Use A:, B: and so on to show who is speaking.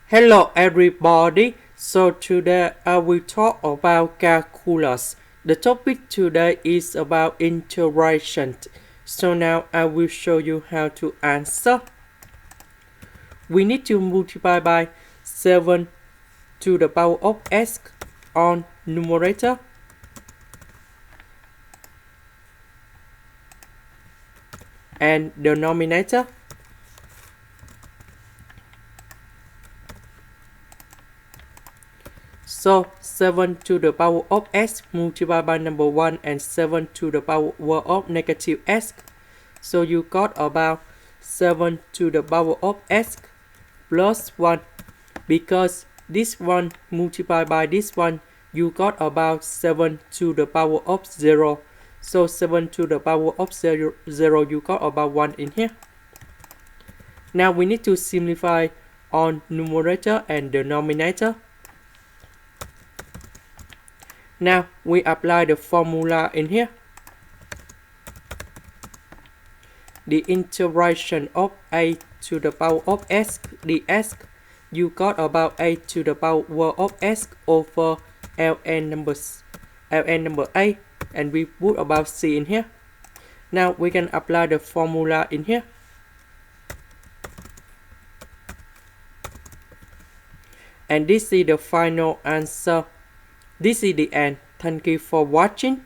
A: Hello everybody, so today I will talk about calculus. The topic today is about integration. So now I will show you how to answer. We need to multiply by 7 to the power of s on numerator and denominator. So 7 to the power of s multiplied by number 1 and 7 to the power of negative s. So you got about 7 to the power of s plus 1. Because this one multiplied by this one, you got about 7 to the power of 0. So 7 to the power of 0, you got about 1 in here. Now we need to simplify on numerator and denominator. Now we apply the formula in here. The integration of a to the power of s ds, you got about a to the power of s over ln number a, and we put about c in here. Now we can apply the formula in here. And this is the final answer. This is the end. Thank you for watching.